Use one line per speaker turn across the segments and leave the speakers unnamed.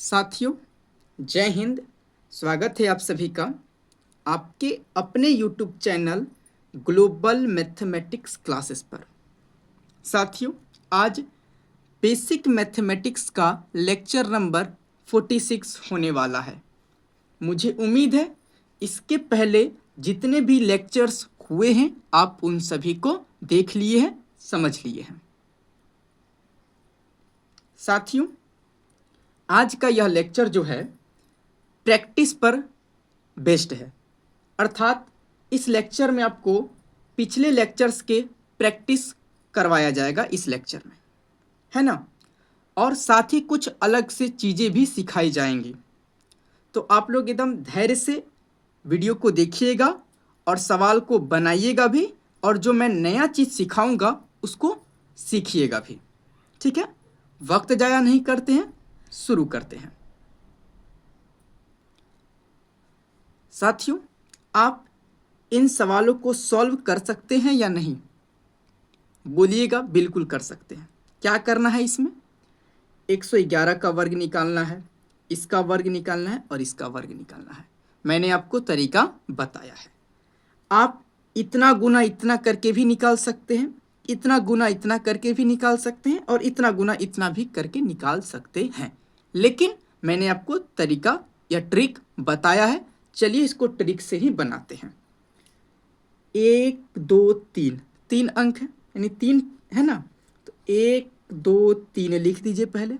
साथियों, जय हिंद। स्वागत है आप सभी का आपके अपने YouTube channel global mathematics classes पर। साथियों, आज बेसिक मैथमेटिक्स का लेक्चर नंबर 46 होने वाला है। मुझे उम्मीद है इसके पहले जितने भी लेक्चर्स हुए हैं आप उन सभी को देख लिए हैं, समझ लिए हैं। साथियों, आज का यह लेक्चर जो है प्रैक्टिस पर बेस्ड है, अर्थात इस लेक्चर में आपको पिछले लेक्चर्स के प्रैक्टिस करवाया जाएगा इस लेक्चर में, है ना। और साथ ही कुछ अलग से चीज़ें भी सिखाई जाएंगी। तो आप लोग एकदम धैर्य से वीडियो को देखिएगा और सवाल को बनाइएगा भी, और जो मैं नया चीज़ सिखाऊंगा उसको सीखिएगा भी, ठीक है। वक्त ज़ाया नहीं करते हैं, शुरू करते हैं। साथियों, आप इन सवालों को सॉल्व कर सकते हैं या नहीं? बोलिएगा। बिल्कुल कर सकते हैं। क्या करना है इसमें? 111 का वर्ग निकालना है, इसका वर्ग निकालना है और इसका वर्ग निकालना है। मैंने आपको तरीका बताया है। आप इतना गुना इतना करके भी निकाल सकते हैं, इतना गुना इतना करके भी निकाल सकते हैं और इतना गुना इतना भी करके निकाल सकते हैं, लेकिन मैंने आपको तरीका या ट्रिक बताया है। चलिए इसको ट्रिक से ही बनाते हैं। 1 2 3 3 अंक है, यानी 3 है ना। तो 1 2 3 लिख दीजिए पहले,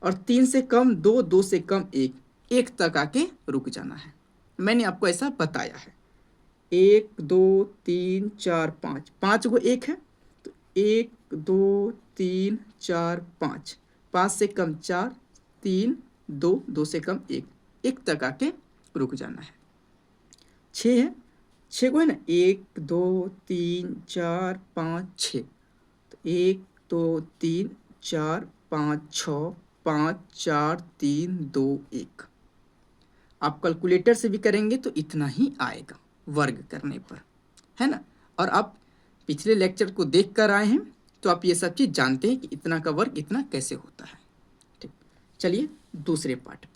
और 3 से कम 2, 2 से कम 1, 1 तक आके रुक जाना है। मैंने आपको ऐसा बताया है। 1 2 3 4 5, 5 को 1 है, तो 1 2 3 4 5, 5 से कम 4, 3 2, 2 से कम 1, 1 तक आके रुक जाना है। 6 है, 6 को है ना, 1 2 3 4 5 6, तो 1 2 3 4 5 6, 5 4 3 2 1। आप कैलकुलेटर से भी करेंगे तो इतना ही आएगा वर्ग करने पर, है ना। और आप पिछले लेक्चर को देख कर आए हैं तो आप ये सब चीज़ जानते हैं कि इतना का वर्ग इतना कैसे होता है। ठीक, चलिए दूसरे पार्ट पे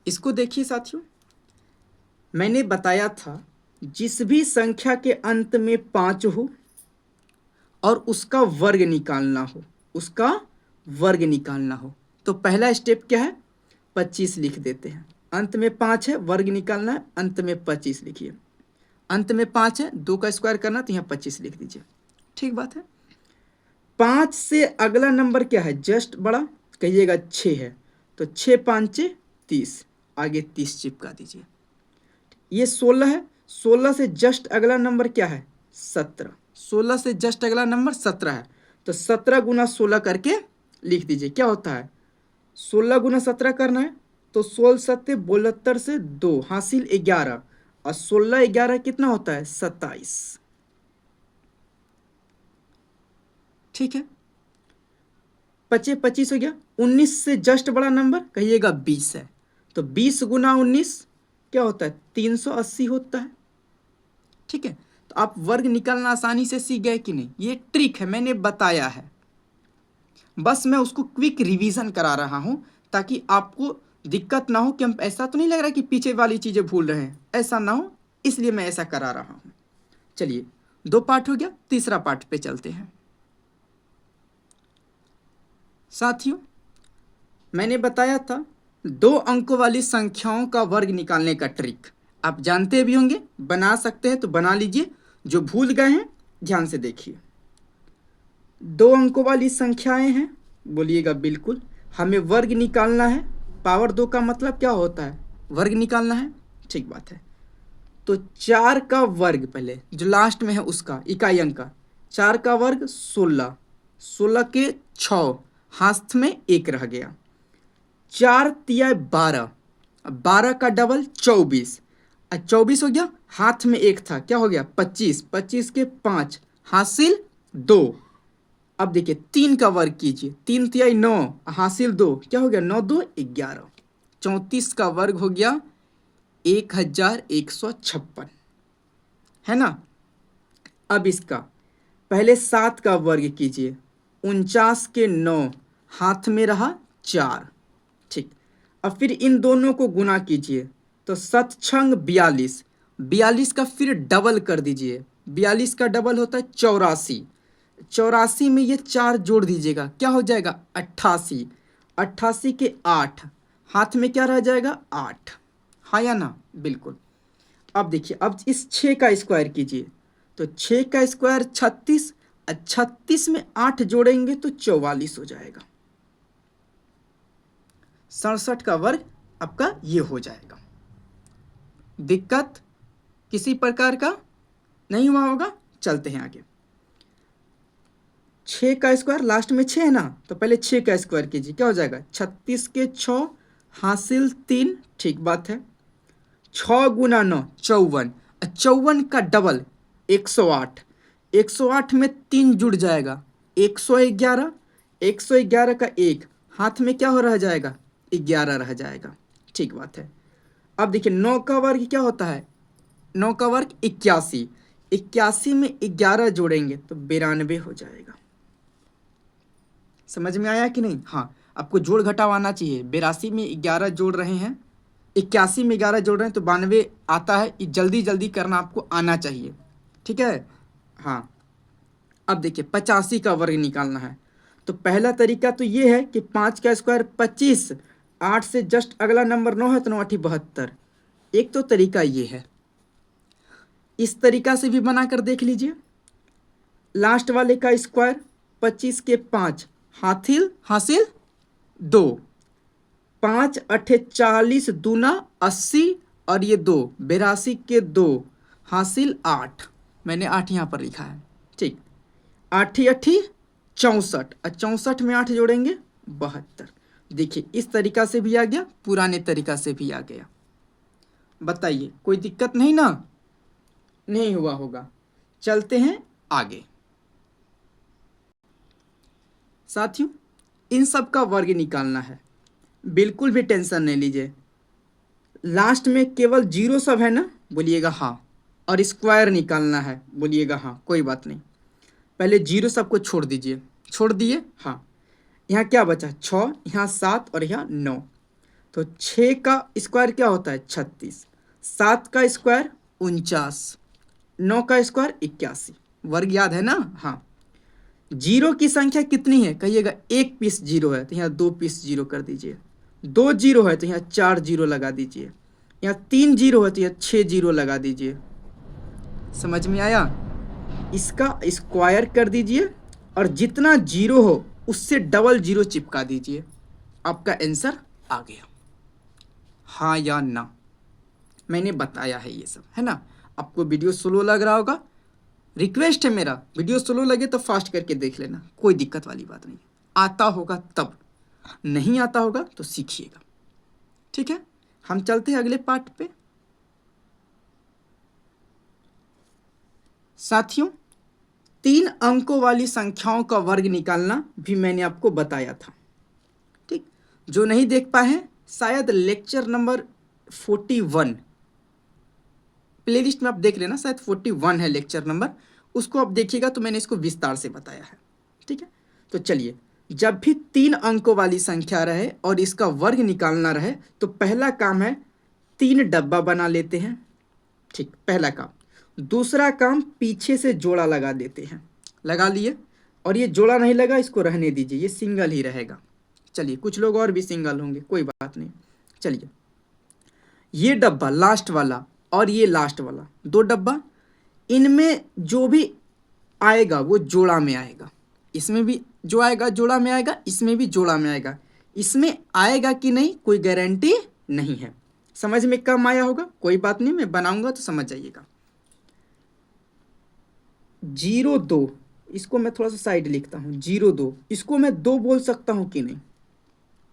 इसको देखिए। साथियों, मैंने बताया था जिस भी संख्या के अंत में 5 हो और उसका वर्ग निकालना हो, उसका वर्ग निकालना हो, तो पहला स्टेप क्या है? 25 लिख देते हैं। अंत में 5 है, वर्ग निकालना है, अंत में 25 लिखिए। अंत में 5 है, 2 का स्क्वायर करना, तो यहाँ 25 लिख दीजिए। ठीक बात है। 5 से अगला नंबर क्या है? जस्ट बड़ा, कहिएगा 6 है, तो 6 5 30, आगे 30 चिपका दीजिए। ये 16 है, 16 से जस्ट अगला नंबर क्या है? 17, 16 से जस्ट अगला नंबर 17 है, तो 17 गुना 16 करके लिख दीजिए। क्या होता है? 16 गुना 17 करना है, तो 16 सत्ते 72 से 2 हासिल 11, और 16 11 कितना होता है? 27। ठीक है, 25 25 हो गया। 19 से जस्ट बड़ा नंबर कहिएगा 20 है, तो 20 गुना 19 क्या होता है? 380 होता है। ठीक है, तो आप वर्ग निकालना आसानी से सीख गए कि नहीं? ये ट्रिक है, मैंने बताया है, बस मैं उसको क्विक रिवीजन करा रहा हूं ताकि आपको दिक्कत ना हो कि हम, ऐसा तो नहीं लग रहा कि पीछे वाली चीजें भूल रहे हैं, ऐसा ना हो, इसलिए मैं ऐसा करा रहा हूं। चलिए, 2 पार्ट हो गया, तीसरा पार्ट पे चलते हैं। साथियों, मैंने बताया था 2 अंकों वाली संख्याओं का वर्ग निकालने का ट्रिक आप जानते भी होंगे, बना सकते हैं तो बना लीजिए। जो भूल गए हैं ध्यान से देखिए। 2 अंकों वाली संख्याएं हैं, बोलिएगा बिल्कुल। हमें वर्ग निकालना है, पावर 2 का मतलब क्या होता है? वर्ग निकालना है। ठीक बात है। तो 4 का वर्ग, पहले जो लास्ट में है उसका इकाई अंक का, 4 का वर्ग 16, 16 के 6, हाथ में 1 रह गया, 4 तिया 12, 12 का डबल 24, 24 हो गया, हाथ में 1 था, क्या हो गया? 25, 25 के 5 हासिल 2। अब देखिए 3 का वर्ग कीजिए, 3 तिया 9 हासिल 2, क्या हो गया? 9 2 11, 34 का वर्ग हो गया 1156, है ना। अब इसका पहले 7 का वर्ग कीजिए, 49 के 9 हाथ में रहा 4। ठीक, अब फिर इन दोनों को गुना कीजिए तो 7 छंग 42, 42 का फिर डबल कर दीजिए, 42 का डबल होता है 84, 84 में ये 4 जोड़ दीजिएगा, क्या हो जाएगा 88, 88 के 8, हाथ में क्या रह जाएगा 8, हाँ या ना, बिल्कुल। अब देखिए, अब इस 6 का स्क्वायर कीजिए तो 6 का स्क्वायर 36, 36 में 8 जोड़ेंगे तो 44 हो जाएगा, 67 का वर्ग आपका ये हो जाएगा। दिक्कत किसी प्रकार का नहीं हुआ होगा, चलते हैं आगे। 6 का स्क्वायर लास्ट में 6 है ना, तो पहले 6 का स्क्वायर कीजिए, क्या हो जाएगा 36 के 6 हासिल 3, ठीक बात है। 6 गुना 9 54, 54 का डबल 108, 108 में 3 जुड़ जाएगा 111, 111 का 1, हाथ में क्या हो रह जाएगा 11 रह जाएगा, ठीक बात है। अब देखिए 9 का वर्ग क्या होता है, 9 का वर्ग 81, 81 में 11 जोड़ेंगे तो 92 हो जाएगा। समझ में आया कि नहीं? हाँ, आपको जोड़ घटाव आना चाहिए। 82 में 11 जोड़ रहे हैं, 81 में 11 जोड़ रहे हैं तो 92 आता है। ये जल्दी जल्दी करना आपको आना चाहिए, ठीक है। हाँ, अब देखिए 85 का वर्ग निकालना है तो पहला तरीका तो ये है कि 5 का स्क्वायर 25, 8 से जस्ट अगला नंबर 9 है तो 9 8 72। एक तो तरीका ये है, इस तरीका से भी बनाकर देख लीजिए। लास्ट वाले का स्क्वायर 25 के 5 हासिल 2, 5 8 40 दूना 80 और ये 2 82 के 2 हासिल 8, मैंने 8 यहाँ पर लिखा है, ठीक। 8 8 64, 64 में 8 जोड़ेंगे 72। देखिए इस तरीका से भी आ गया, पुराने तरीका से भी आ गया। बताइए कोई दिक्कत नहीं ना, नहीं हुआ होगा। चलते हैं आगे। साथियों, इन सब का वर्ग निकालना है, बिल्कुल भी टेंशन नहीं लीजिए। लास्ट में केवल जीरो सब है ना, बोलिएगा हाँ, और स्क्वायर निकालना है, बोलिएगा हाँ, कोई बात नहीं। पहले जीरो सबको छोड़ दीजिए, छोड़ दिए, हाँ। यहाँ क्या बचा 6, यहाँ 7 और यहाँ 9, तो 6 का स्क्वायर क्या होता है 36, 7 का स्क्वायर 49, 9 का स्क्वायर 81। वर्ग याद है ना? हाँ। जीरो की संख्या कितनी है कहिएगा, 1 पीस जीरो है तो यहाँ 2 पीस जीरो कर दीजिए, 2 जीरो है तो यहाँ 4 जीरो लगा दीजिए, यहाँ 3 जीरो है तो यहाँ 6 जीरो लगा दीजिए। समझ में आया? इसका स्क्वायर कर दीजिए और जितना जीरो हो उससे डबल जीरो चिपका दीजिए, आपका आंसर आ गया। हाँ या ना, मैंने बताया है ये सब, है ना। आपको वीडियो स्लो लग रहा होगा, रिक्वेस्ट है मेरा, वीडियो स्लो लगे तो फास्ट करके देख लेना, कोई दिक्कत वाली बात नहीं। आता होगा तब, नहीं आता होगा तो सीखिएगा, ठीक है। हम चलते हैं अगले पार्ट पे। साथियों, 3 अंकों वाली संख्याओं का वर्ग निकालना भी मैंने आपको बताया था, ठीक। जो नहीं देख पाए हैं, शायद लेक्चर नंबर 41 प्लेलिस्ट में आप देख लेना, शायद 41 है लेक्चर नंबर, उसको आप देखिएगा तो मैंने इसको विस्तार से बताया है, ठीक है। तो चलिए, जब भी 3 अंकों वाली संख्या रहे और इसका वर्ग निकालना रहे तो पहला काम है 3 डब्बा बना लेते हैं, ठीक, पहला काम। दूसरा काम पीछे से जोड़ा लगा देते हैं, लगा लिए, और ये जोड़ा नहीं लगा इसको रहने दीजिए, ये सिंगल ही रहेगा। चलिए, कुछ लोग और भी सिंगल होंगे, कोई बात नहीं। चलिए, ये डब्बा लास्ट वाला और ये लास्ट वाला 2 डब्बा, इनमें जो भी आएगा वो जोड़ा में आएगा, इसमें भी जो आएगा जोड़ा में आएगा, इसमें भी जोड़ा में आएगा। इसमें आएगा कि नहीं कोई गारंटी नहीं है। समझ में कम आया होगा, कोई बात नहीं, मैं बनाऊंगा तो समझ जाइएगा। 0 2, इसको मैं थोड़ा सा साइड लिखता हूँ, 0 2, इसको मैं 2 बोल सकता हूँ कि नहीं,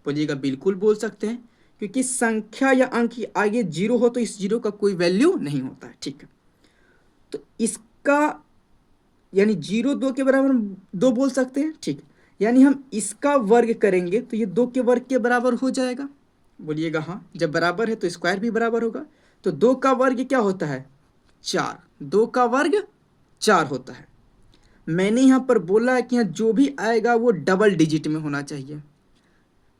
बोलिएगा बिल्कुल बोल सकते हैं, क्योंकि संख्या या अंक के आगे 0 हो तो इस 0 का कोई वैल्यू नहीं होता है, ठीक है। तो इसका यानी 0 2 के बराबर हम 2 बोल सकते हैं, ठीक। यानी हम इसका वर्ग करेंगे तो ये 2 के वर्ग के बराबर हो जाएगा, बोलिएगा हाँ। जब बराबर है तो स्क्वायर भी बराबर होगा, तो 2 का वर्ग क्या होता है 4, 2 का वर्ग 4 होता है। मैंने यहाँ पर बोला है कि यहाँ जो भी आएगा वो डबल डिजिट में होना चाहिए,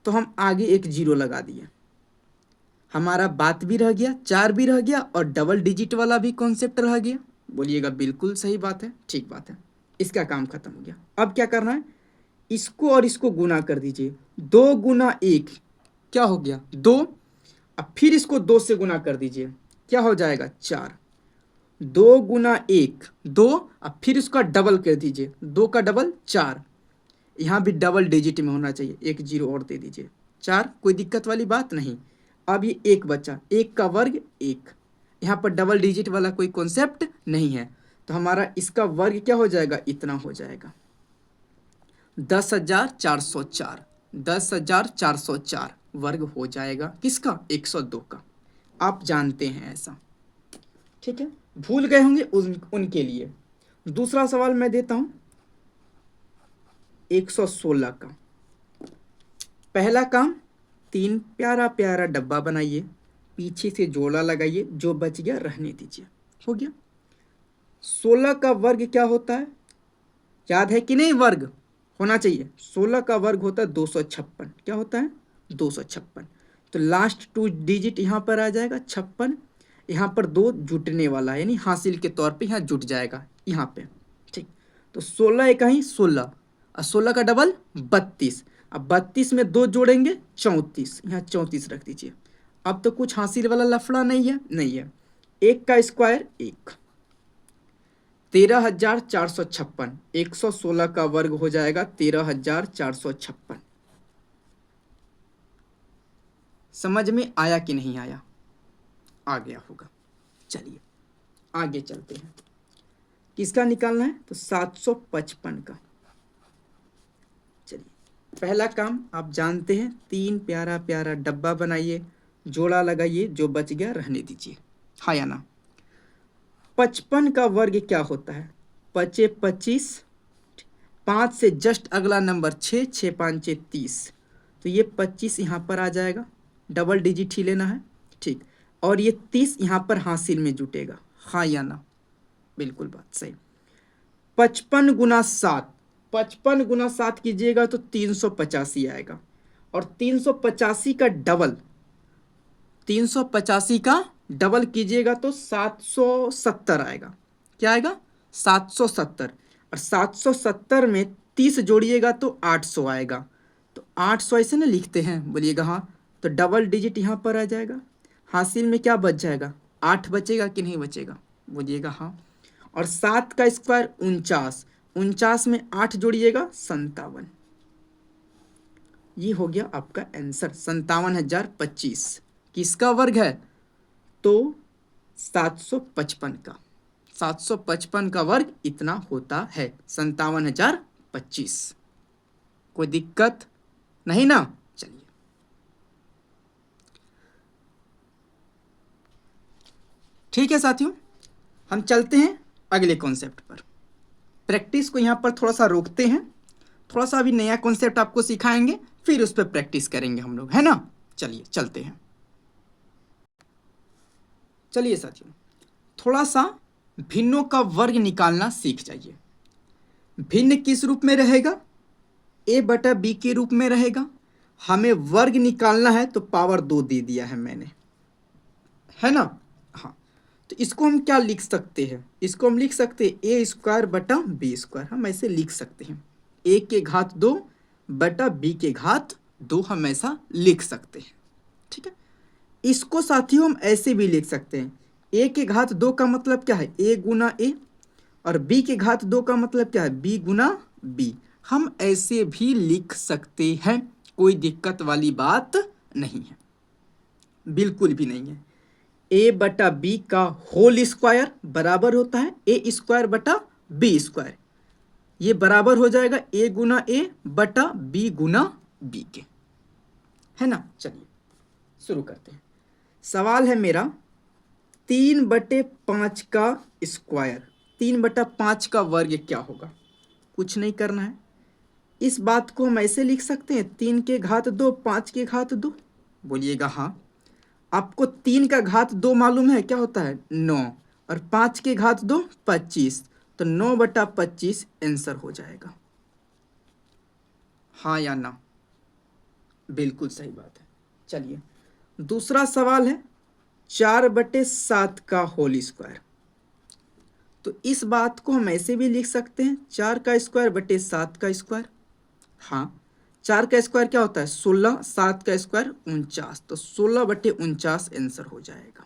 तो हम आगे एक जीरो लगा दिए। हमारा बात भी रह गया, 4 भी रह गया और डबल डिजिट वाला भी कॉन्सेप्ट रह गया। बोलिएगा बिल्कुल सही बात है, ठीक बात है, इसका काम खत्म हो गया। अब क्या करना है, इसको और इसको गुना कर दीजिए। 2 गुना 1 क्या हो गया 2। अब फिर इसको 2 से गुना कर दीजिए, क्या हो जाएगा 4। 2 गुना 1 2, अब फिर इसका डबल कर दीजिए, 2 का डबल 4। यहाँ भी डबल डिजिट में होना चाहिए, एक जीरो और दे दीजिए, 4, कोई दिक्कत वाली बात नहीं। अब ये 1 बचा, 1 का वर्ग 1, यहाँ पर डबल डिजिट वाला कोई कॉन्सेप्ट नहीं है, तो हमारा इसका वर्ग क्या हो जाएगा, इतना हो जाएगा 10,404। 10,404 वर्ग हो जाएगा किसका, 102 का। आप जानते हैं ऐसा, ठीक है, भूल गए होंगे उनके लिए। दूसरा सवाल मैं देता हूं 116 का। पहला काम, 3 प्यारा प्यारा डब्बा बनाइए, पीछे से जोड़ा लगाइए, जो बच गया रहने दीजिए, हो गया। 16 का वर्ग क्या होता है, याद है कि नहीं, वर्ग होना चाहिए। 16 का वर्ग होता है 256, क्या होता है 256। तो लास्ट 2 डिजिट यहाँ पर आ जाएगा 56, यहाँ पर 2 जुटने वाला है, यानी हासिल के तौर पे यहाँ जुट जाएगा यहाँ पे, ठीक। तो 16 एक ही 16 और 16 का डबल 32। अब 32 में 2 जोड़ेंगे 34, यहाँ 34 रख दीजिए। अब तो कुछ हासिल वाला लफड़ा नहीं है, नहीं है। 1 का स्क्वायर 1, 13,456। 116 का वर्ग हो जाएगा 13,456। समझ में आया कि नहीं आया, आ गया होगा। चलिए आगे चलते हैं, किसका निकालना है, तो 755 का। चलिए पहला काम आप जानते हैं, 3 प्यारा प्यारा डब्बा बनाइए, जोड़ा लगाइए, जो बच गया रहने दीजिए, हाँ या ना। 55 का वर्ग क्या होता है, 5 25, 5 से जस्ट अगला नंबर 6, 6 5 30, तो ये 25 यहाँ पर आ जाएगा, डबल डिजिट ही लेना है, ठीक। और ये 30 यहाँ पर हासिल में जुटेगा, हाँ या ना, बिल्कुल बात सही। 55 गुना 7, 55 गुना 7 कीजिएगा तो 385 आएगा, और 385 का डबल, 385 का डबल कीजिएगा तो 770 आएगा, क्या आएगा 770। और 770 में 30 जोड़िएगा तो 800 आएगा, तो 800 ऐसे ना लिखते हैं, बोलिएगा हाँ। तो डबल डिजिट यहाँ पर आ जाएगा, हासिल में क्या बच जाएगा, 8 बचेगा कि नहीं बचेगा, बोलिएगा हाँ। और 7 का स्क्वायर 49, 49 में 8 जोड़िएगा 57। ये हो गया आपका आंसर 57,025। किसका वर्ग है, तो 755 का। 755 का वर्ग इतना होता है, 57,025। कोई दिक्कत नहीं ना। चलिए ठीक है साथियों, हम चलते हैं अगले कॉन्सेप्ट पर। प्रैक्टिस को यहाँ पर थोड़ा सा रोकते हैं, थोड़ा सा अभी नया कॉन्सेप्ट आपको सिखाएंगे, फिर उस पर प्रैक्टिस करेंगे हम लोग, है ना। चलिए चलते हैं। चलिए साथियों, थोड़ा सा भिन्नों का वर्ग निकालना सीख जाइए। भिन्न किस रूप में रहेगा, a बटा b के रूप में रहेगा। हमें वर्ग निकालना है तो पावर 2 दे दिया है मैंने, है ना। हाँ, तो इसको हम क्या लिख सकते हैं, इसको हम लिख सकते हैं a स्क्वायर बटा b स्क्वायर, हम ऐसे लिख सकते हैं। a के घात 2 बटा b के घात 2, हम ऐसा लिख सकते हैं, ठीक है। इसको साथियों हम ऐसे भी लिख सकते हैं, a के घात 2 का मतलब क्या है, a गुना a, और b के घात 2 का मतलब क्या है, b गुना b। हम ऐसे भी लिख सकते हैं, कोई दिक्कत वाली बात नहीं है, बिल्कुल भी नहीं है। a बटा b का होल स्क्वायर बराबर होता है a स्क्वायर बटा b स्क्वायर, ये बराबर हो जाएगा a गुना a बटा b गुना b के, है ना। चलिए शुरू करते हैं। सवाल है मेरा 3/5 का स्क्वायर, 3/5 का वर्ग क्या होगा। कुछ नहीं करना है, इस बात को हम ऐसे लिख सकते हैं, 3 के घात 2 5 के घात 2। बोलिएगा हाँ। आपको 3 का घात 2 मालूम है क्या होता है, 9, और 5 के घात 2 25, तो 9/25 आंसर हो जाएगा। हाँ या ना? बिल्कुल सही बात है। चलिए दूसरा सवाल है 4/7 का होल स्क्वायर। तो इस बात को हम ऐसे भी लिख सकते हैं 4 का स्क्वायर बटे 7 का स्क्वायर। हाँ 4 का स्क्वायर क्या होता है 16, 7 का स्क्वायर 49, तो 16/49 आंसर हो जाएगा।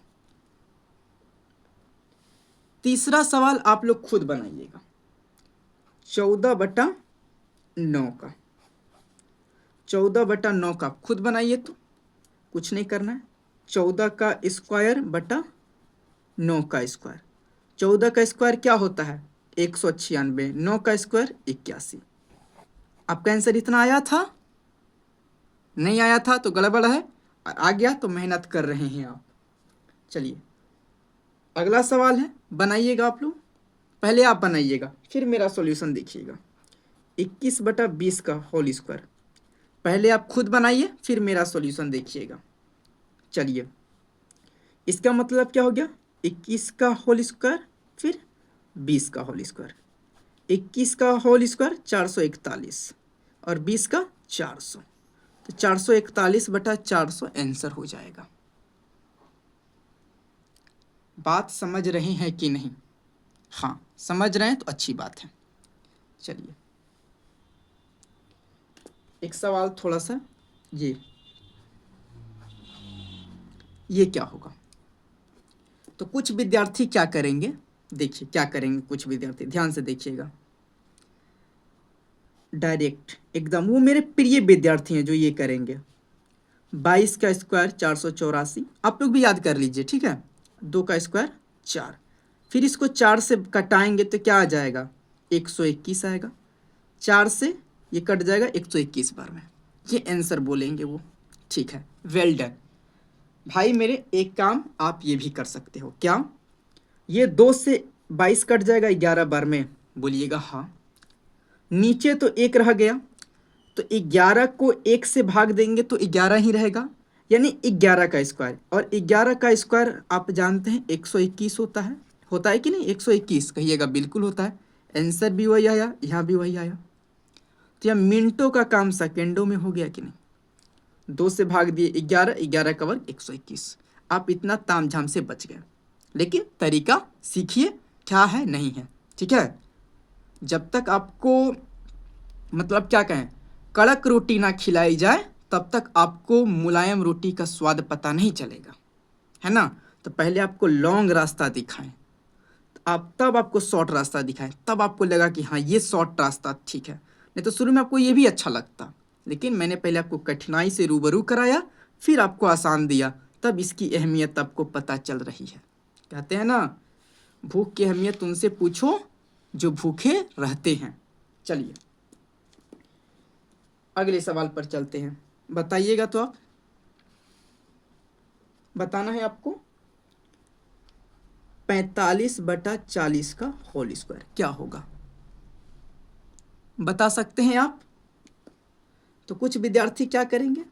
तीसरा सवाल आप लोग खुद बनाइएगा 14/9 का। 14/9 का खुद बनाइए, तो कुछ नहीं करना है। 14 का स्क्वायर बटा 9 का स्क्वायर। 14 का स्क्वायर क्या होता है 196, 9 का स्क्वायर 81। आपका आंसर इतना आया था? नहीं आया था तो गड़बड़ है, आ गया तो मेहनत कर रहे हैं आप। चलिए अगला सवाल है, बनाइएगा आप लोग। पहले आप बनाइएगा फिर मेरा सॉल्यूशन देखिएगा। 21/20 का होल स्क्वायर। पहले आप खुद बनाइए फिर मेरा सॉल्यूशन देखिएगा। चलिए इसका मतलब क्या हो गया 21 का होल स्क्वायर फिर 20 का होल स्क्वायर। 21 का होल स्क्वायर 441 और 20 का 400, तो 441/400 आंसर हो जाएगा। बात समझ रहे हैं कि नहीं? हाँ समझ रहे हैं तो अच्छी बात है। चलिए एक सवाल थोड़ा सा, ये क्या होगा। तो कुछ विद्यार्थी क्या करेंगे, देखिए क्या करेंगे कुछ विद्यार्थी, ध्यान से देखिएगा। डायरेक्ट एकदम वो मेरे प्रिय विद्यार्थी हैं जो ये करेंगे। 22 का स्क्वायर 484, आप लोग भी याद कर लीजिए ठीक है। 2 का स्क्वायर 4, फिर इसको 4 से कटाएंगे तो क्या आ जाएगा 121 आएगा। 4 से ये कट जाएगा 121 बार में, ये आंसर बोलेंगे वो। ठीक है वेल डन भाई मेरे। एक काम आप ये भी कर सकते हो, क्या ये 2 से 22 कट जाएगा 11 बार में, बोलिएगा हाँ। नीचे तो 1 रह गया, तो 11 को 1 से भाग देंगे तो 11 ही रहेगा, यानी 11 का स्क्वायर। और 11 का स्क्वायर आप जानते हैं 121 होता है कि नहीं 121 कहिएगा, बिल्कुल होता है। आंसर भी वही आया, यहाँ भी वही आया। तो यह मिनटों का काम सेकेंडों में हो गया कि नहीं। 2 से भाग दिए 11, 11 का वर्ग 121। आप इतना तामझाम से बच गए, लेकिन तरीका सीखिए क्या है नहीं है, ठीक है। जब तक आपको मतलब क्या कहें कड़क रोटी ना खिलाई जाए तब तक आपको मुलायम रोटी का स्वाद पता नहीं चलेगा, है ना। तो पहले आपको लॉन्ग रास्ता दिखाएं, तब आपको शॉर्ट रास्ता दिखाएं, तब आपको लगा कि हाँ ये शॉर्ट रास्ता ठीक है। नहीं तो शुरू में आपको ये भी अच्छा लगता, लेकिन मैंने पहले आपको कठिनाई से रूबरू कराया फिर आपको आसान दिया, तब इसकी अहमियत आपको पता चल रही है। कहते हैं ना भूख की अहमियत उनसे पूछो जो भूखे रहते हैं। चलिए अगले सवाल पर चलते हैं, बताइएगा तो आप, बताना है आपको। 45/40 का होल स्क्वायर क्या होगा, बता सकते हैं आप। तो कुछ विद्यार्थी क्या करेंगे,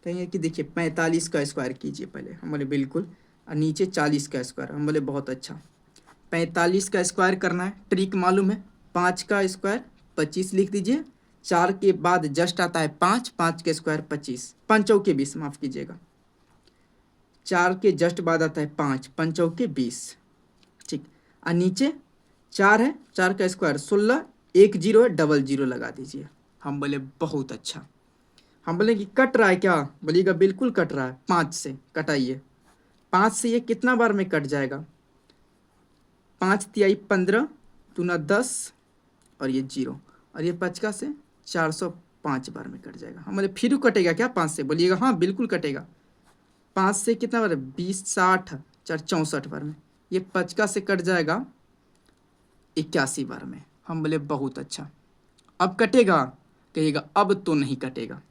कहेंगे कि देखिए 45 का स्क्वायर कीजिए पहले, हम बोले बिल्कुल, और नीचे 40 का स्क्वायर, हम बोले बहुत अच्छा। 45 का स्क्वायर करना है, ट्रिक मालूम है। 5 का स्क्वायर 25 लिख दीजिए, 4 के बाद जस्ट आता है 5, 5 के स्क्वायर 25, 5 चौके 20 माफ़ कीजिएगा। 4 के जस्ट बाद आता है 5, 5 चौके 20, ठीक। और नीचे 4 है, 4 का स्क्वायर 16, 1 0 है, डबल 0 लगा दीजिए। हम बोले बहुत अच्छा। हम बोले कि कट रहा है क्या, बोलिएगा बिल्कुल कट रहा है। 5 से कटाइए, 5 से ये कितना बार में कट जाएगा 5 तिहाई 15, 2 10 और ये 0, और ये 5 से 405 बार में कट जाएगा। हम बोले फिर कटेगा क्या 5 से, बोलिएगा हाँ बिल्कुल कटेगा। 5 से कितना बार 20, 60, 4 64 बार में, ये 5 से कट जाएगा 81 बार में। हम बोले बहुत अच्छा। अब कटेगा, कहिएगा अब तो नहीं कटेगा,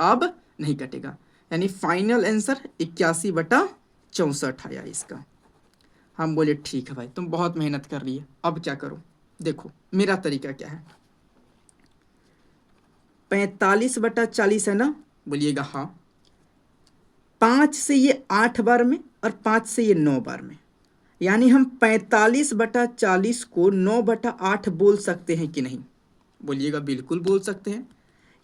अब नहीं कटेगा, यानी फाइनल आंसर 81/64 आया इसका। हम बोले ठीक है भाई तुम बहुत मेहनत कर रही है, अब क्या करो, देखो मेरा तरीका क्या है। 45/40 है ना, बोलिएगा हाँ। 5 से ये 8 बार में और 5 से ये 9 बार में, यानी हम 45/40 को 9/8 बोल सकते हैं कि नहीं? बोलिएगा बिल्कुल बोल सकते हैं।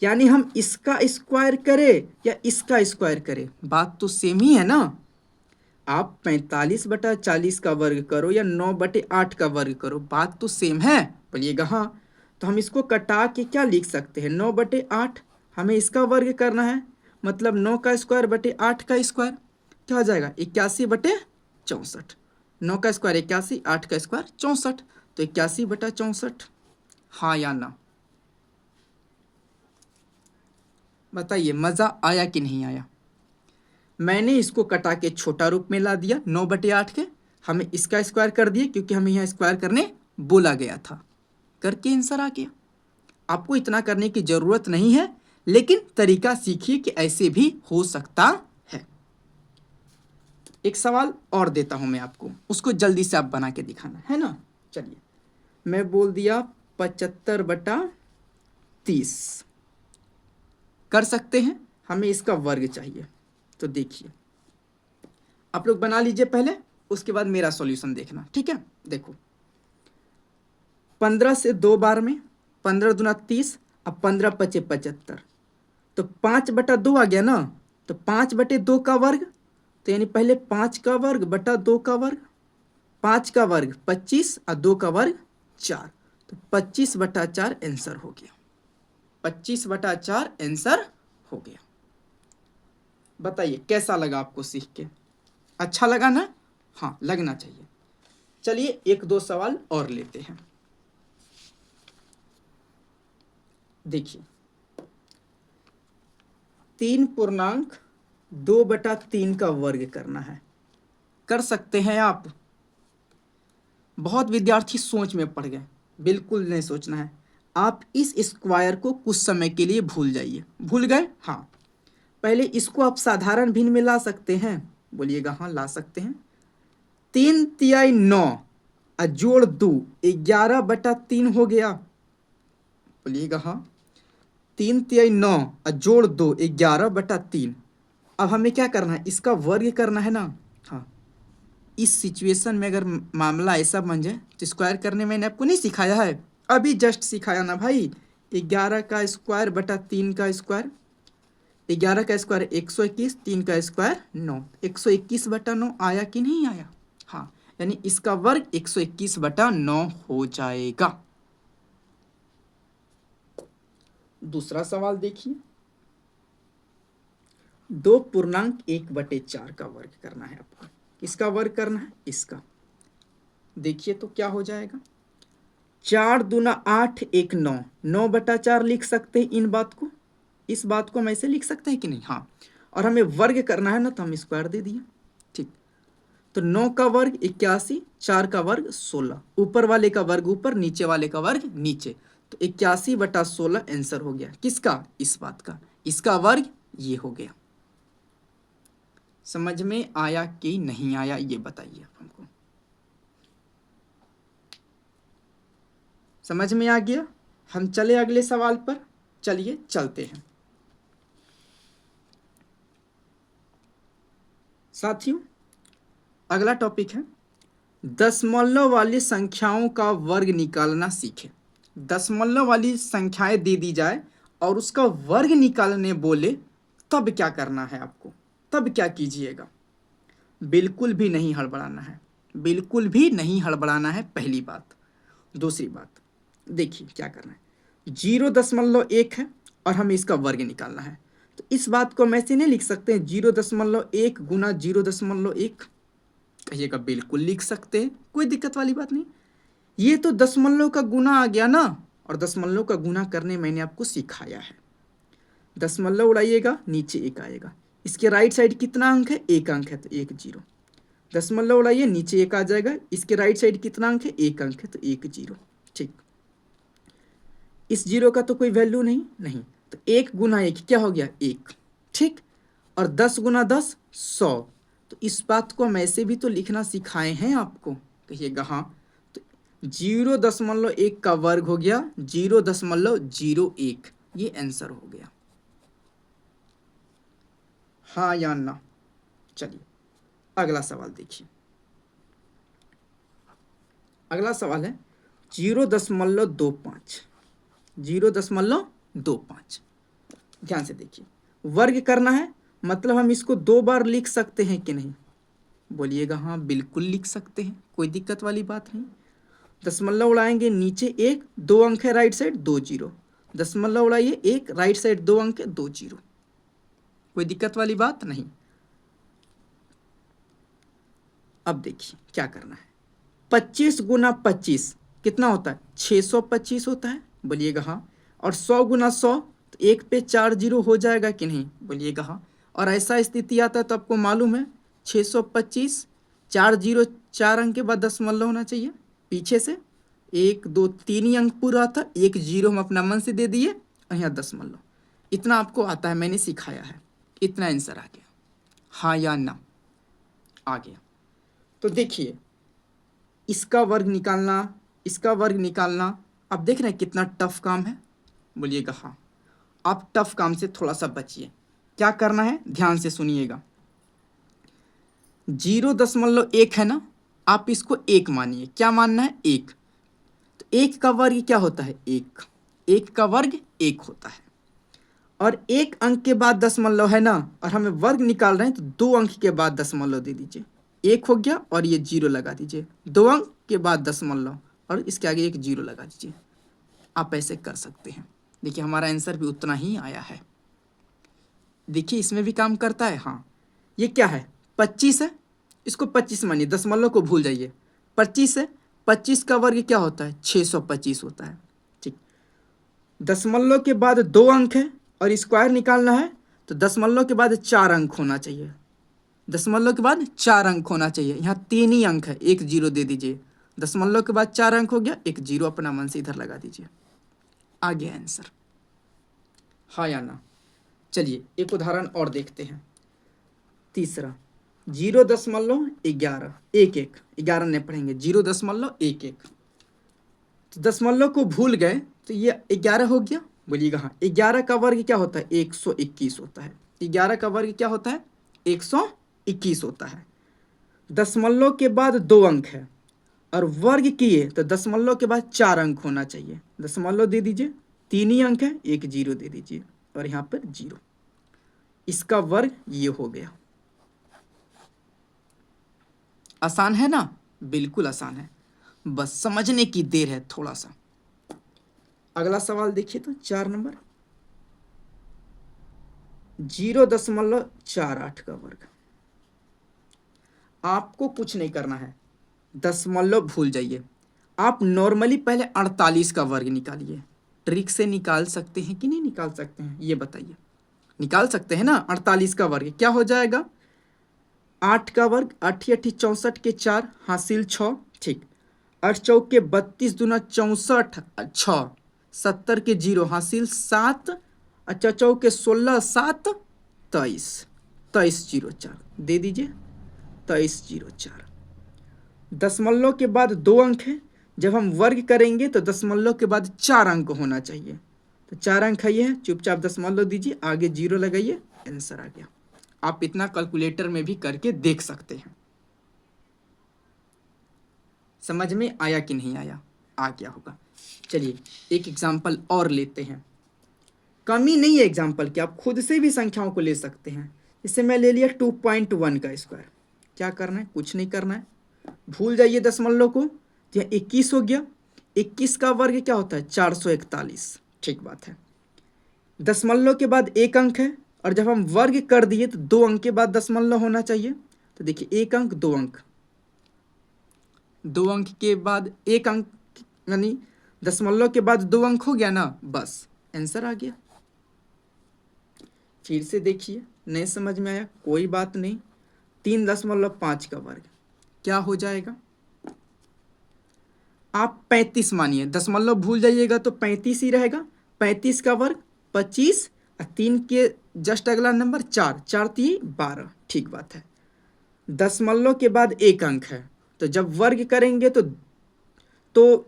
यानी हम इसका स्क्वायर करें या इसका स्क्वायर करें, बात तो सेम ही है ना। आप 45/40 का वर्ग करो या 9/8 का वर्ग करो, बात तो सेम है। बोलिएगा हाँ। तो हम इसको कटा के क्या लिख सकते हैं? 9/8। हमें इसका वर्ग करना है, मतलब 9 का स्क्वायर बटे 8 का स्क्वायर क्या हो जाएगा? 81/64। 9 का स्क्वायर 81, 8 का स्क्वायर 64, तो 81/64। हाँ या ना? बताइए, मज़ा आया कि नहीं आया? मैंने इसको कटा के छोटा रूप में ला दिया 9/8 के, हमें इसका स्क्वायर कर दिए क्योंकि हमें यहाँ स्क्वायर करने बोला गया था, करके आंसर आ गया। आपको इतना करने की ज़रूरत नहीं है, लेकिन तरीका सीखिए कि ऐसे भी हो सकता है। एक सवाल और देता हूं मैं आपको, उसको जल्दी से आप बना के दिखाना है ना। चलिए, मैं बोल दिया 75/30। कर सकते हैं, हमें इसका वर्ग चाहिए। तो देखिए, आप लोग बना लीजिए पहले, उसके बाद मेरा सॉल्यूशन देखना, ठीक है। देखो, 15 से 2 बार में 15 दूना 30, अब 15 पचे 75, तो 5/2 आ गया ना। तो 5/2 का वर्ग, तो यानी पहले 5 का वर्ग बटा 2 का वर्ग, 5 का वर्ग 25 और 2 का वर्ग 4, तो 25/4 आंसर हो गया। 25/4 आंसर हो गया। बताइए कैसा लगा आपको सीख के? अच्छा लगा ना? हाँ, लगना चाहिए। चलिए एक दो सवाल और लेते हैं। देखिए, 3.2/3 का वर्ग करना है। कर सकते हैं आप? बहुत विद्यार्थी सोच में पड़ गए। बिल्कुल नहीं सोचना है। आप इस स्क्वायर को कुछ समय के लिए भूल जाइए। भूल गए? हाँ। पहले इसको आप साधारण भिन्न में ला सकते हैं। बोलिएगा हाँ, ला सकते हैं। 3/9 जोड़ 2, 11/3 हो गया। बोलिएगा हाँ। 3/9 जोड़ 2, 11/3। अब हमें क्या करना है? इसका वर्ग करना है ना। हाँ, इस सिचुएशन में अगर मामला ऐसा बन जाए तो स्क्वायर करने मैंने आपको नहीं सिखाया है, अभी जस्ट सिखाया ना भाई। 11 का स्क्वायर बटा 3 का स्क्वायर, 11 का स्क्वायर 121, 3 का स्क्वायर 9, 121/9 आया कि नहीं आया? हाँ, यानी इसका वर्ग 121/9 हो जाएगा। दूसरा सवाल देखिए, 2.1/4 का वर्ग करना है आपको। किसका वर्ग करना है? इसका। देखिए तो क्या हो जाएगा? 4 दूना 8, 1 9, 9/4 लिख सकते हैं इन बात को। इस बात को हम ऐसे लिख सकते हैं कि नहीं? हाँ। और हमें वर्ग करना है ना, तो हम स्क्वायर दे दिए। ठीक, तो 9 का वर्ग 81, 4 का वर्ग 16, ऊपर वाले का वर्ग ऊपर, नीचे वाले का वर्ग नीचे, तो 81/16 आंसर हो गया। किसका? इस बात का। इसका वर्ग ये हो गया। समझ में आया कि नहीं आया, ये बताइए आप हमको। समझ में आ गया? हम चले अगले सवाल पर। चलिए चलते हैं साथियों। अगला टॉपिक है दशमलव वाली संख्याओं का वर्ग निकालना सीखें। दशमलव वाली संख्याएं दे दी जाए और उसका वर्ग निकालने बोले, तब क्या करना है आपको? तब क्या कीजिएगा? बिल्कुल भी नहीं हड़बड़ाना है। बिल्कुल भी नहीं हड़बड़ाना है, पहली बात। दूसरी बात, देखिए क्या करना है। 0.1 है और हमें इसका वर्ग निकालना है, तो इस बात को हम ऐसे नहीं लिख सकते हैं 0.1 गुना 0.1। कहिएगा बिल्कुल लिख सकते हैं, कोई दिक्कत वाली बात नहीं। ये तो दशमलव का गुना आ गया ना, और दशमलव का गुना करने मैंने आपको सिखाया है। दशमलव उड़ाइएगा, नीचे एक आएगा। इसके राइट साइड कितना अंक है? एक अंक है, तो 1 0। दशमलव उड़ाइए, नीचे एक आ जाएगा। इसके राइट साइड कितना अंक है? एक अंक है, तो 1 0। ठीक, इस 0 का तो कोई वैल्यू नहीं, तो 1 गुना 1 क्या हो गया? 1। ठीक, और 10 गुना 10 100। तो इस बात को हम ऐसे भी तो लिखना सिखाए हैं आपको। कहिएगा हाँ। तो 0.1 का वर्ग हो गया 0.01, ये आंसर हो गया। हाँ या ना? चलिए अगला सवाल देखिए। अगला सवाल है 0.25, 0.25। ध्यान से देखिए, वर्ग करना है मतलब हम इसको 2 बार लिख सकते हैं कि नहीं? बोलिएगा हाँ बिल्कुल लिख सकते हैं, कोई दिक्कत वाली बात नहीं। दशमलव उड़ाएंगे नीचे 1, 2 अंक है राइट साइड, 2 जीरो। दशमलव उड़ाइए 1, राइट साइड 2 अंक है, 2 जीरो। कोई दिक्कत वाली बात नहीं। अब देखिए क्या करना है। 25 गुना 25 कितना होता है? 625 होता है, बोलिएगा हाँ। और 100 गुना 100 तो 1 पे 4 जीरो हो जाएगा कि नहीं? बोलिएगा हाँ। और ऐसा स्थिति आता है तो आपको मालूम है 625, 4 जीरो, 4 अंक के बाद दशमलव होना चाहिए पीछे से। 1 2 3 ही अंक पूरा था, 1 जीरो हम अपना मन से दे दिए और यहाँ दशमलव। इतना आपको आता है, मैंने सिखाया है। इतना आंसर आ गया, हाँ या ना? आ गया। तो देखिए इसका वर्ग निकालना, इसका वर्ग निकालना, आप देख रहे हैं कितना टफ काम है? बोलिएगा हाँ। आप टफ काम से थोड़ा सा बचिए। क्या करना है ध्यान से सुनिएगा। 0.1 है ना, आप इसको 1 मानिए। क्या मानना है? 1। तो 1 का वर्ग क्या होता है? 1। 1 का वर्ग 1 होता है। और 1 अंक के बाद दशमलव है ना, और हमें वर्ग निकाल रहे हैं तो 2 अंक के बाद दशमलव दे दीजिए। 1 हो गया और ये 0 लगा दीजिए। 2 अंक के बाद दशमलव और इसके आगे एक 0 लगा दीजिए। आप ऐसे कर सकते हैं। देखिए हमारा आंसर भी उतना ही आया है। देखिए इसमें भी काम करता है। हाँ, ये क्या है? 25 है, इसको 25 मानिए, दशमलव को भूल जाइए। 25 है, 25 का वर्ग क्या होता है? 625 होता है। ठीक, दशमलव के बाद 2 अंक है और स्क्वायर निकालना है तो दशमलव के बाद 4 अंक होना चाहिए। दशमलव के बाद 4 अंक होना चाहिए। यहाँ 3 ही अंक है, एक 0 दे दीजिए। दशमलव के बाद 4 अंक हो गया, एक 0 अपना मन से इधर लगा दीजिए। आ गया आंसर, हाँ या ना? चलिए एक उदाहरण और देखते हैं। तीसरा 0.11, 11 नहीं पढ़ेंगे, 0.11। तो दशमलव को भूल गए तो ये 11 हो गया। बोलिएगा हाँ। 11 का वर्ग क्या होता है? 121 होता है। 11 का वर्ग क्या होता है? 121 होता है। दशमलव के बाद 2 अंक है और वर्ग किए तो दशमलव के बाद 4 अंक होना चाहिए। दशमलव दे दीजिए, 3 ही अंक है, एक 0 दे दीजिए और यहाँ पर 0। इसका वर्ग ये हो गया। आसान है ना? बिल्कुल आसान है, बस समझने की देर है थोड़ा सा। अगला सवाल देखिए तो 4 नंबर, 0.48 का वर्ग। आपको कुछ नहीं करना है, दशमलव भूल जाइए। आप नॉर्मली पहले 48 का वर्ग निकालिए। ट्रिक से निकाल सकते हैं कि नहीं निकाल सकते हैं ये बताइए? निकाल सकते हैं ना? 48 का वर्ग क्या हो जाएगा? 8 का वर्ग, 8 8 64 के 4 हासिल 6। ठीक, 8 चौक के 32 दूना 64 6, 70 के 0 हासिल 7। अच्छा चौक के 16 7 23, 2304 दे दीजिए, 2304। दशमलव के बाद 2 अंक है, जब हम वर्ग करेंगे तो दशमलव के बाद 4 अंक होना चाहिए। तो 4 अंक है, ये है, चुपचाप दशमलव दीजिए, आगे 0 लगाइए, आंसर आ गया। आप इतना कैलकुलेटर में भी करके देख सकते हैं। समझ में आया कि नहीं आया? आ गया होगा। चलिए एक एग्जाम्पल और लेते हैं। कमी नहीं है एग्जाम्पल की, आप खुद से भी संख्याओं को ले सकते हैं। इससे मैं ले लिया 2.1 का स्क्वायर। क्या करना है? कुछ नहीं करना है, भूल जाइए दशमलव को। तो यहाँ 21 हो गया। 21 का वर्ग क्या होता है? 441। ठीक बात है। दशमलव के बाद 1 अंक है और जब हम वर्ग कर दिए तो 2 अंक के बाद दशमलव होना चाहिए। तो देखिए 1 अंक 2 अंक, 2 अंक के बाद 1 अंक, यानी दशमलव के बाद 2 अंक हो गया ना, बस आंसर आ गया। फिर से देखिए, नहीं समझ में आया कोई बात नहीं। 3.5 का वर्ग क्या हो जाएगा? आप 35 मानिए, दशमलव भूल जाइएगा तो 35 ही रहेगा। 35 का वर्ग 25 और 3 के जस्ट अगला नंबर 4, 4 3 12। ठीक बात है। दशमलव के बाद 1 अंक है तो जब वर्ग करेंगे तो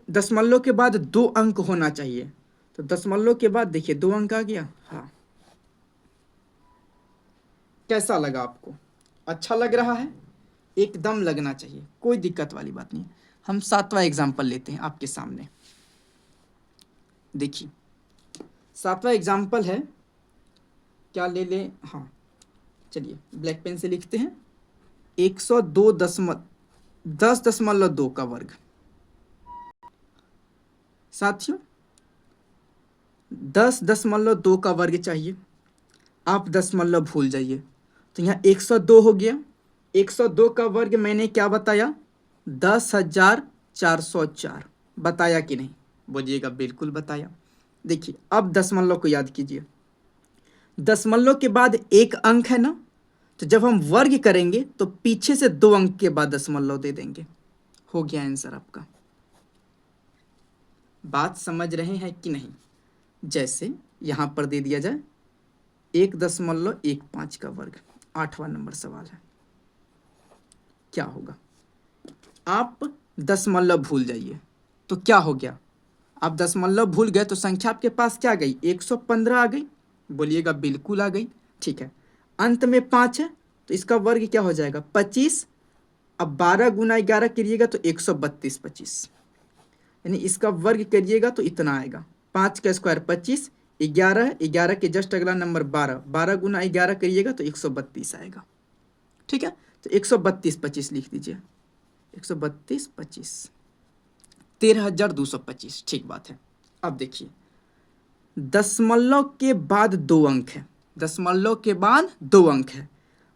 दशमलव के बाद 2 अंक होना चाहिए। तो दशमलव के बाद देखिए 2 अंक आ गया। हाँ, कैसा लगा आपको? अच्छा लग रहा है? एकदम लगना चाहिए, कोई दिक्कत वाली बात नहीं। हम 7वां एग्जाम्पल लेते हैं आपके सामने। देखिए 7वां एग्जाम्पल है, क्या ले लें, हाँ चलिए ब्लैक पेन से लिखते हैं। 102.10.2 का वर्ग। साथियों 10.2 का वर्ग चाहिए, आप दशमलव भूल जाइए, तो यहाँ 102 हो गया। 102 का वर्ग मैंने क्या बताया, 10,404। बताया कि नहीं, बोलिएगा बिल्कुल बताया। देखिए अब दशमलव को याद कीजिए, दशमलव के बाद एक अंक है ना, तो जब हम वर्ग करेंगे तो पीछे से 2 अंक के बाद दशमलव दे देंगे। हो गया आंसर आपका। बात समझ रहे हैं कि नहीं? जैसे यहां पर दे दिया जाए 1.15 का वर्ग, 8वां नंबर सवाल है, क्या होगा? आप दशमलव भूल जाइए, तो क्या हो गया, आप दशमलव भूल गए तो संख्या आपके पास क्या आ गई, 115 आ गई। बोलिएगा बिल्कुल आ गई। ठीक है, अंत में 5 है तो इसका वर्ग क्या हो जाएगा, 25। अब 12 गुना 11 करिएगा तो 132 25, यानी इसका वर्ग करिएगा तो इतना आएगा, 5 का स्क्वायर 25, 11 के जस्ट अगला नंबर 12, 12 गुना 11 करिएगा तो 132 आएगा। ठीक है, तो 132 25 लिख दीजिए, 132 25, 13,225। ठीक बात है। अब देखिए दशमलव के बाद 2 अंक है, दशमलव के बाद 2 अंक है,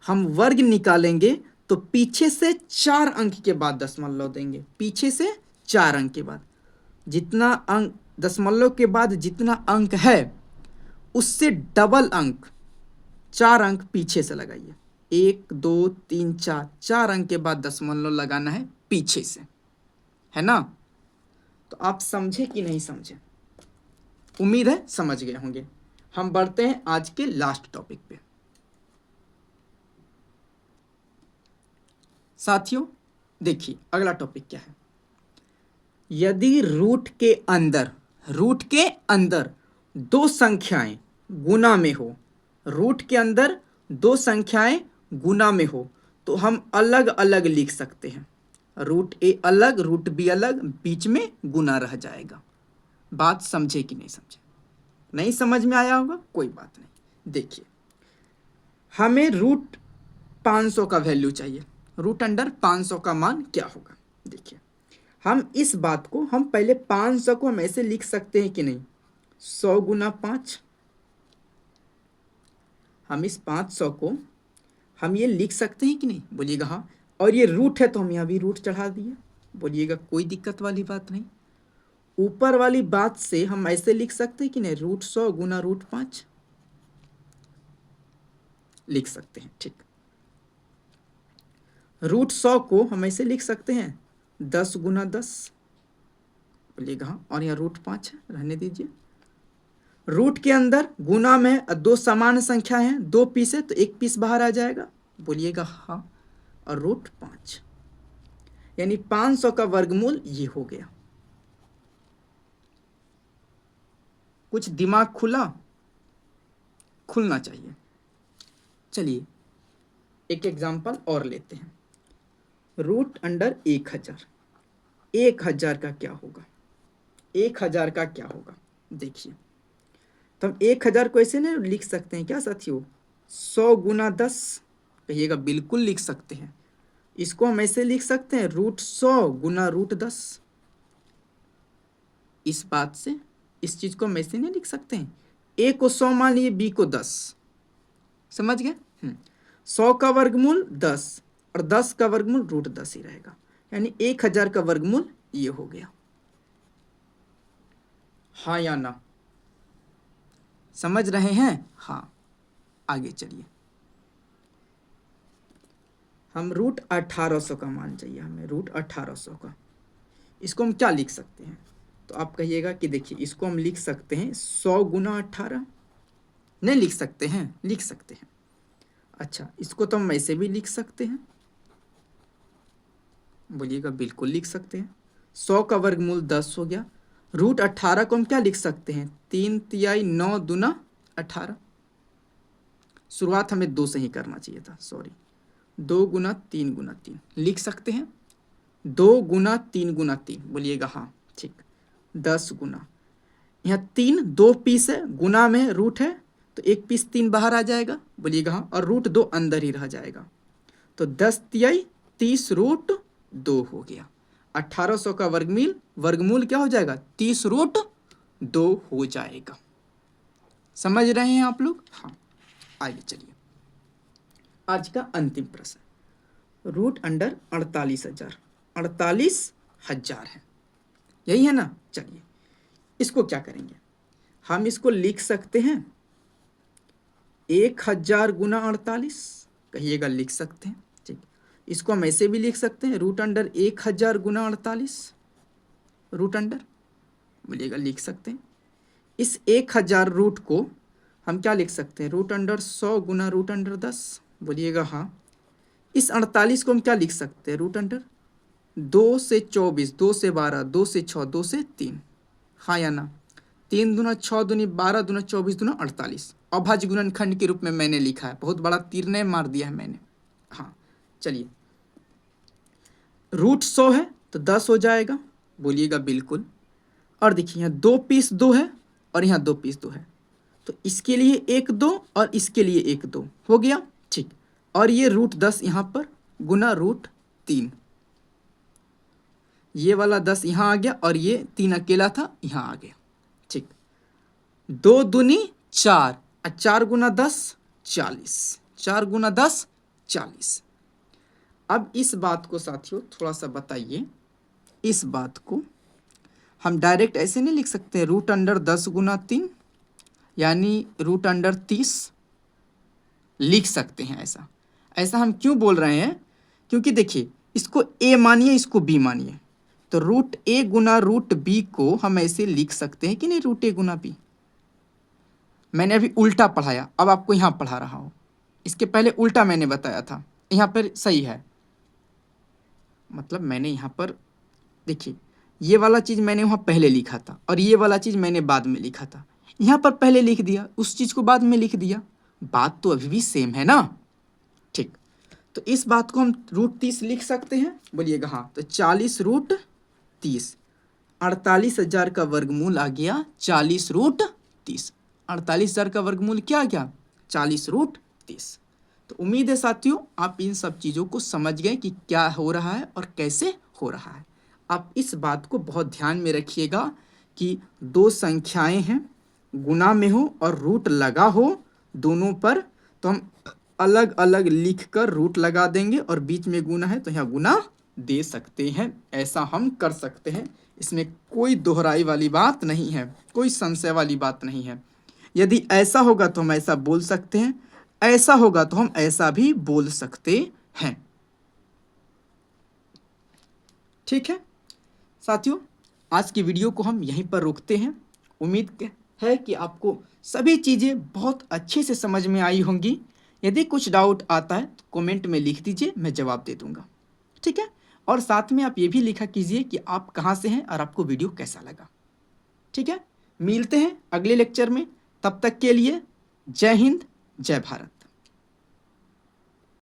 हम वर्ग निकालेंगे तो पीछे से 4 अंक के बाद दशमलव देंगे, पीछे से 4 अंक के बाद। जितना अंक दशमलव के बाद जितना अंक है उससे डबल अंक, 4 अंक पीछे से लगाइए, 1 2 3 4, 4 अंक के बाद दशमलव लगाना है पीछे से, है ना? तो आप समझे कि नहीं समझे? उम्मीद है समझ गए होंगे। हम बढ़ते हैं आज के लास्ट टॉपिक पे। साथियों देखिए अगला टॉपिक क्या है, यदि रूट के अंदर 2 संख्याएं गुना में हो, रूट के अंदर 2 संख्याएं गुना में हो तो हम अलग अलग लिख सकते हैं, रूट ए अलग रूट बी अलग, बीच में गुना रह जाएगा। बात समझे कि नहीं समझे? नहीं समझ में आया होगा, कोई बात नहीं। देखिए हमें रूट 500 का वैल्यू चाहिए, रूट अंडर 500 का मान क्या होगा? देखिए हम इस बात को, हम पहले 500 को हम ऐसे लिख सकते हैं कि नहीं, 100 गुना 5, हम इस 500 को हम ये लिख सकते हैं कि नहीं? बोलिएगा हाँ। और ये रूट है तो हम यहाँ भी रूट चढ़ा दिए, बोलिएगा कोई दिक्कत वाली बात नहीं। ऊपर वाली बात से हम ऐसे लिख सकते हैं कि नहीं, रूट 100 गुना रूट 5 लिख सकते हैं। ठीक, रूट 100 को हम ऐसे लिख सकते हैं 10 गुना 10, बोलिएगा हाँ। और यहाँ रूट 5 है, रहने दीजिए। रूट के अंदर गुना में 2 समान संख्या हैं, 2 पीस है तो 1 पीस बाहर आ जाएगा, बोलिएगा हाँ। और रूट 5 यानी 500 का वर्गमूल ये हो गया। कुछ दिमाग खुलना चाहिए। चलिए एक एग्जांपल और लेते हैं, रूट अंडर 1000, 1000 का क्या होगा, 1000 का क्या होगा? देखिए तो हम 1000 को ऐसे नहीं लिख सकते हैं क्या साथियों, 100 गुना 10, कहिएगा बिल्कुल लिख सकते हैं। इसको हम ऐसे लिख सकते हैं, रूट 100 गुना रूट 10। इस बात से इस चीज को हम ऐसे नहीं लिख सकते हैं, ए को 100 मान लिए, बी को 10, समझ गए? 100 का वर्गमूल 10 और 10 का वर्गमूल रूट 10 ही रहेगा, यानी 1000 का वर्गमूल ये हो गया। हाँ या ना? समझ रहे हैं? हाँ। आगे चलिए, हम रूट 1800 का मान चाहिए हमें, रूट 1800 का। इसको हम क्या लिख सकते हैं? तो आप कहिएगा कि देखिए इसको हम लिख सकते हैं 100 गुना 18, नहीं लिख सकते हैं? लिख सकते हैं। अच्छा इसको तो हम ऐसे भी लिख सकते हैं, बोलिएगा बिल्कुल लिख सकते हैं। 100 का वर्गमूल 10 हो गया, रूट 18 को हम क्या लिख सकते हैं, 3 तिहाई 9 दूना 18। शुरुआत हमें 2 से ही करना चाहिए था, सॉरी, 2 गुना 3 गुना 3 लिख सकते हैं। 2 गुना 3 गुना 3, बोलिएगा हाँ ठीक, 10 गुना, यहाँ 3 2 पीस है, गुना में रूट है तो 1 पीस 3 बाहर आ जाएगा, बोलिएगा हाँ, और रूट 2 अंदर ही रह जाएगा, तो 10 तिहाई 30 रूट 2 हो गया। 1800 का वर्गमूल क्या हो जाएगा, 30 रूट 2 हो जाएगा। समझ रहे हैं आप लोग? हाँ, आगे चलिए, आज का अंतिम प्रश्न, रूट अंडर 48,000, 48,000 है, यही है ना। चलिए इसको क्या करेंगे, हम इसको लिख सकते हैं 1000 गुना 48, कहिएगा लिख सकते हैं, ठीक। इसको हम ऐसे भी लिख सकते हैं, रूट अंडर 1000 गुना 48, रूट अंडर, बोलिएगा लिख सकते हैं। इस 1000 रूट को हम क्या लिख सकते हैं, रूट अंडर 100 गुना रूट अंडर 10, बोलिएगा हाँ। इस 48 को हम क्या लिख सकते हैं, रूट अंडर 2 से 24, 2 से 12, 2 से 6, 2 से 3, हाँ या ना। 3 दूना 6 दूनी 12, दूना 24, दूना 48, अभाज्य गुणनखंड के रूप में मैंने लिखा है, बहुत बड़ा तीर मार दिया है मैंने। हाँ चलिए, रूट 100 है तो 10 हो जाएगा, बोलिएगा बिल्कुल। और देखिए यहाँ 2 पीस 2 है और यहाँ 2 पीस 2 है, तो इसके लिए 1 2 और इसके लिए 1 2 हो गया, ठीक। और ये रूट 10 यहाँ पर गुना रूट 3, ये वाला 10 यहाँ आ गया और ये 3 अकेला था यहाँ आ गया, ठीक। 2 दूनी 4, 4 गुना 10 40, 4 गुना 10 40। अब इस बात को साथियों थोड़ा सा बताइए, इस बात को हम डायरेक्ट ऐसे नहीं लिख सकते हैं, रूट अंडर 10 गुना 3 यानी रूट अंडर 30 लिख सकते हैं। ऐसा ऐसा हम क्यों बोल रहे हैं, क्योंकि देखिए इसको a मानिए, इसको b मानिए, तो रूट a गुना रूट b को हम ऐसे लिख सकते हैं कि नहीं, रूट a गुना b। मैंने अभी उल्टा पढ़ाया, अब आपको यहाँ पढ़ा रहा हूँ, इसके पहले उल्टा मैंने बताया था, यहाँ पर सही है। मतलब मैंने यहाँ पर देखिए, ये वाला चीज़ मैंने वहाँ पहले लिखा था और ये वाला चीज़ मैंने बाद में लिखा था, यहाँ पर पहले लिख दिया, उस चीज़ को बाद में लिख दिया, बात तो अभी भी सेम है ना, ठीक। तो इस बात को हम रूट 30 लिख सकते हैं, बोलिएगा हाँ। तो 40 रूट 30, 48,000 का वर्गमूल आ गया 40 रूट 30, 48,000 का वर्गमूल क्या आ गया, 40 रूट 30। तो उम्मीद है साथियों आप इन सब चीज़ों को समझ गए कि क्या हो रहा है और कैसे हो रहा है। आप इस बात को बहुत ध्यान में रखिएगा कि दो संख्याएं हैं, गुना में हो और रूट लगा हो दोनों पर, तो हम अलग अलग लिख कर रूट लगा देंगे और बीच में गुना है तो यहाँ गुना दे सकते हैं, ऐसा हम कर सकते हैं। इसमें कोई दोहराई वाली बात नहीं है, कोई संशय वाली बात नहीं है। यदि ऐसा होगा तो हम ऐसा बोल सकते हैं, ऐसा होगा तो हम ऐसा भी बोल सकते हैं, ठीक है साथियों। आज की वीडियो को हम यहीं पर रोकते हैं। उम्मीद है कि आपको सभी चीज़ें बहुत अच्छे से समझ में आई होंगी। यदि कुछ डाउट आता है तो कमेंट में लिख दीजिए, मैं जवाब दे दूंगा, ठीक है। और साथ में आप ये भी लिखा कीजिए कि आप कहाँ से हैं और आपको वीडियो कैसा लगा, ठीक है। मिलते हैं अगले लेक्चर में, तब तक के लिए जय हिंद, जय भारत।